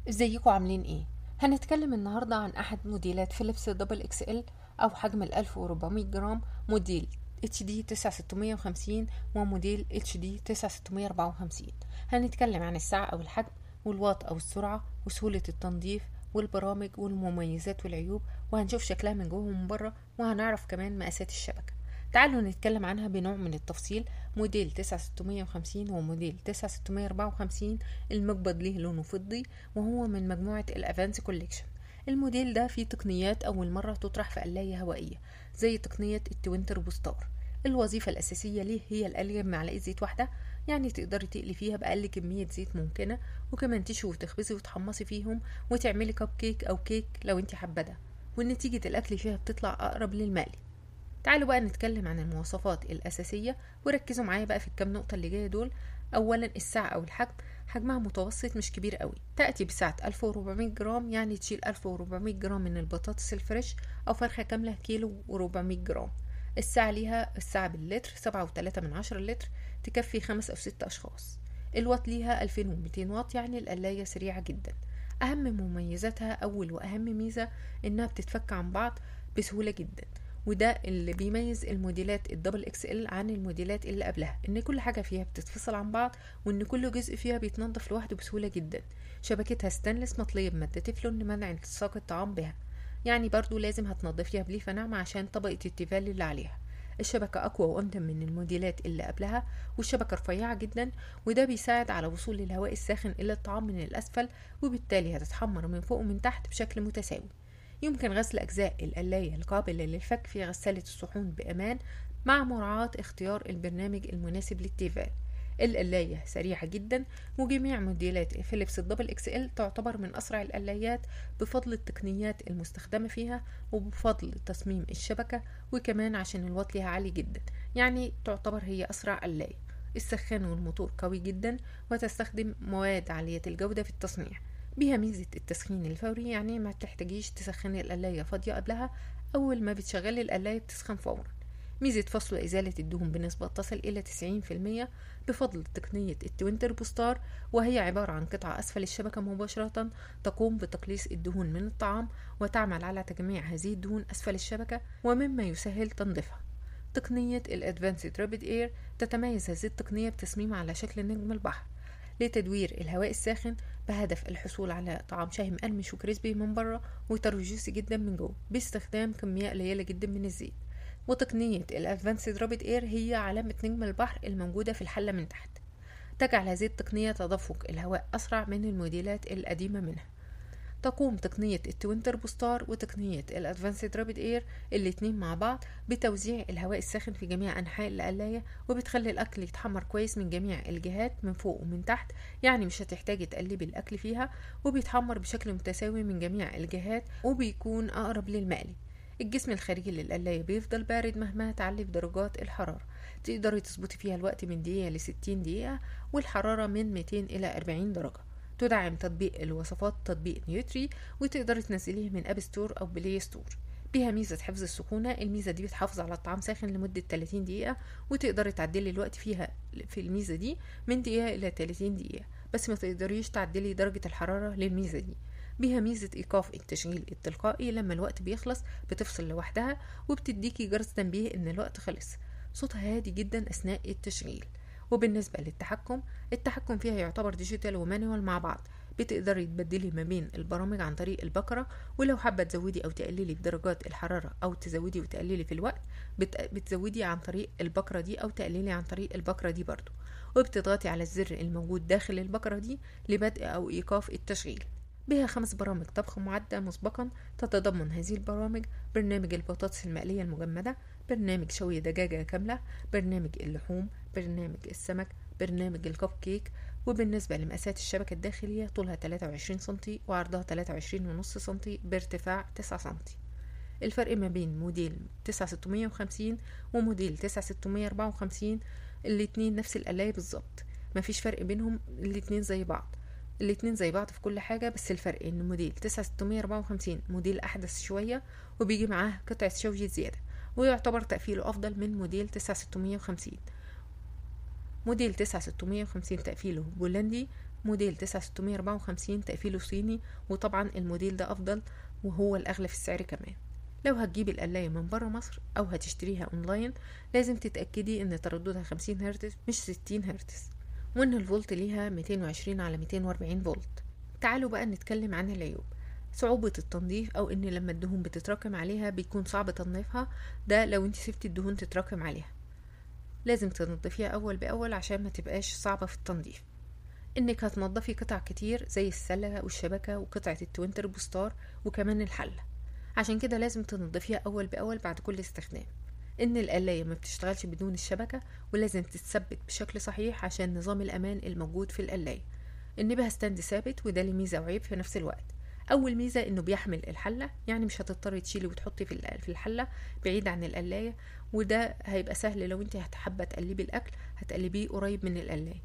ازيكم عاملين ايه؟ هنتكلم النهاردة عن احد موديلات فيليبس دبل اكس ال او حجم ال 1400 جرام، موديل اتش دي 9650 وموديل اتش دي 9654. هنتكلم عن السعة او الحجم والواط او السرعة وسهولة التنظيف والبرامج والمميزات والعيوب، وهنشوف شكلها من جوه ومن بره، وهنعرف كمان مقاسات الشبكة. تعالوا نتكلم عنها بنوع من التفصيل. موديل 9650 وموديل 9654 المقبض ليه لونه فضي، وهو من مجموعة الأفانس كوليكشن. الموديل ده فيه تقنيات أول مرة تطرح في قلاية هوائية، زي تقنية التوينتر بوستار. الوظيفة الأساسية ليه هي القلية بمعلقة زيت واحدة، يعني تقدري تقلي فيها بأقل كمية زيت ممكنة، وكمان تشوي وتخبزي وتحمصي فيهم وتعملي كب كيك أو كيك لو انت حابة ده، ونتيجة الأكل فيها بتطلع أقرب للمقلي. تعالوا بقى نتكلم عن المواصفات الأساسية، وركزوا معايا بقى في الكام نقطة اللي جاية دول. أولا السعة أو الحجم، حجمها متوسط مش كبير قوي، تأتي بسعة 1400 جرام، يعني تشيل 1400 جرام من البطاطس الفريش أو فرخة كاملة كيلو و400 جرام. السعة ليها السعة باللتر 7.3 لتر، تكفي 5 أو 6 أشخاص. الوات ليها 2200 واط، يعني القلاية سريعة جدا. أهم مميزاتها أول وأهم ميزة إنها بتتفك عن بعض بسهولة جدا، وده اللي بيميز الموديلات الدبل اكس ال عن الموديلات اللي قبلها، ان كل حاجة فيها بتتفصل عن بعض، وان كل جزء فيها بيتنضف لوحده بسهولة جدا. شبكتها ستانلس مطلية بمادة تeflon لمنع التصاق الطعام بها، يعني برضو لازم هتنضفيها بليفة ناعمة عشان طبقة التيفال اللي عليها. الشبكة أقوى وأمتن من الموديلات اللي قبلها، والشبكة رفيعة جدا، وده بيساعد على وصول الهواء الساخن إلى الطعام من الأسفل، وبالتالي هتتحمر من فوق ومن تحت بشكل متساوي. يمكن غسل أجزاء القلاية القابلة للفك في غسالة الصحون بأمان، مع مراعاة اختيار البرنامج المناسب للتيفال. القلاية سريعة جدا، وجميع موديلات فيليبس الدبل اكس ال تعتبر من أسرع القلايات بفضل التقنيات المستخدمة فيها، وبفضل تصميم الشبكة، وكمان عشان الواط ليها عالي جدا، يعني تعتبر هي أسرع قلاية. السخان والموتور قوي جدا، وتستخدم مواد عالية الجودة في التصنيع. بيها ميزة التسخين الفوري، يعني ما بتحتاجيش تسخني القلاية فاضية قبلها، أول ما بتشغلي القلاية بتسخن فورا. ميزة فصل وإزالة الدهون بنسبة تصل إلى 90% بفضل تقنية التوينتر بوستار، وهي عبارة عن قطعة أسفل الشبكة مباشرة تقوم بتقليص الدهون من الطعام، وتعمل على تجميع هذه الدهون أسفل الشبكة، ومما يسهل تنظيفها. تقنية الأدفانسد رابيد إير، تتميز هذه التقنية بتصميمها على شكل نجم البحر لتدوير الهواء الساخن، بهدف الحصول على طعام شاي مقرمش وكريسبي من بره وطري جوسي جدا من جوه، باستخدام كمية قليلة جدا من الزيت. وتقنية الأدفانسد رابيد إير هي علامة نجم البحر الموجودة في الحلة من تحت، تجعل هذه التقنية تدفق الهواء أسرع من الموديلات القديمة منها. تقوم تقنية التوينتر بوستار وتقنية الأدفانسد رابيد إير الاتنين مع بعض بتوزيع الهواء الساخن في جميع أنحاء القلاية، وبتخلي الأكل يتحمر كويس من جميع الجهات من فوق ومن تحت، يعني مش هتحتاجي تقلبي الأكل فيها، وبيتحمر بشكل متساوي من جميع الجهات، وبيكون أقرب للمقلي. الجسم الخارجي للقلاية بيفضل بارد مهما تعلي بدرجات الحرارة، تقدري تظبطي فيها الوقت من دقيقة ل60 دقيقة، والحرارة من 200 إلى 40 درجة. تدعم تطبيق الوصفات تطبيق نيوتري، وتقدري تنزليه من اب ستور او بلاي ستور. بيها ميزة حفظ السخونة، الميزة دي بتحافظ على الطعام ساخن لمدة 30 دقيقة، وتقدري تعدلي الوقت فيها في الميزة دي من دقيقة إلى 30 دقيقة، بس ما تقدريش تعدلي درجة الحرارة للميزة دي. بيها ميزة إيقاف التشغيل التلقائي، لما الوقت بيخلص بتفصل لوحدها، وبتديكي جرس تنبيه إن الوقت خلص. صوتها هادي جدا أثناء التشغيل. وبالنسبة للتحكم، التحكم فيها يعتبر ديجيتال ومانوال مع بعض، بتقدري تبدلي ما بين البرامج عن طريق البكرة، ولو حابة تزودي أو تقللي في درجات الحرارة أو تزودي وتقللي في الوقت، بتزودي عن طريق البكرة دي أو تقللي عن طريق البكرة دي برضو، وبتضغطي على الزر الموجود داخل البكرة دي لبدء أو إيقاف التشغيل. بها 5 برامج طبخ معدة مسبقا، تتضمن هذه البرامج برنامج البطاطس المقلية المجمدة، برنامج شوي دجاجة كاملة، برنامج اللحوم، برنامج السمك، برنامج الكب كيك. وبالنسبة لمقاسات الشبكة الداخلية، طولها 23 سنتي وعرضها 23.5 سنتي بارتفاع 9 سنتي. الفرق ما بين موديل 9650 وموديل 9654، الاتنين نفس القلاية بالظبط، مفيش فرق بينهم، الاتنين زي بعض في كل حاجة، بس الفرق ان موديل 9654 موديل احدث شوية، وبيجي معاه قطعة شوي زيادة، ويعتبر تقفيله افضل من موديل 9650. موديل 9650 تقفيله بولندي، موديل 9654 تقفيله صيني، وطبعا الموديل ده افضل وهو الاغلى في السعر كمان. لو هتجيبي القلاية من برا مصر او هتشتريها اونلاين لازم تتأكدي ان ترددها 50 هرتز مش 60 هرتز، وان الفولت ليها 220 على 240 فولت. تعالوا بقى نتكلم عن العيوب. صعوبة التنظيف، او ان لما الدهون بتتراكم عليها بيكون صعب تنظيفها، ده لو انت سبتي الدهون تتراكم عليها. لازم تنظفيها اول باول عشان ما تبقاش صعبة في التنظيف. انك هتنضفي قطع كتير زي السلة والشبكة وقطعة التوينتر بوستار وكمان الحلة، عشان كده لازم تنضفيها اول باول بعد كل استخدام. ان القلاية ما بتشتغلش بدون الشبكة، ولازم تتثبت بشكل صحيح عشان نظام الامان الموجود في القلاية. النبه ستاند ثابت، وده له ميزة وعيب في نفس الوقت. اول ميزة انه بيحمل الحلة، يعني مش هتضطري تشيلي وتحطي في الحلة بعيد عن القلاية، وده هيبقى سهل لو انت حابة تقلبي الاكل هتقلبيه قريب من القلاية.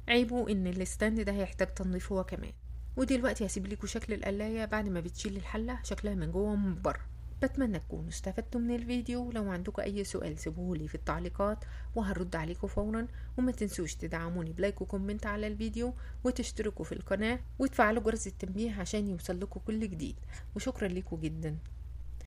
عيبه ان الستاند ده هيحتاج تنظيف هو كمان. ودلوقتي هسيب لكم شكل القلاية بعد ما بتشيل الحلة، شكلها من جوه ومن بره. بتمنى تكونوا استفدتوا من الفيديو. لو عندكم اي سؤال سيبوهولي في التعليقات وهرد عليكم فورا. وما تنسوش تدعموني بلايك وكومنت على الفيديو، وتشتركوا في القناة وتفعلوا جرس التنبيه عشان يوصل لكم كل جديد. وشكرا لكم جدا.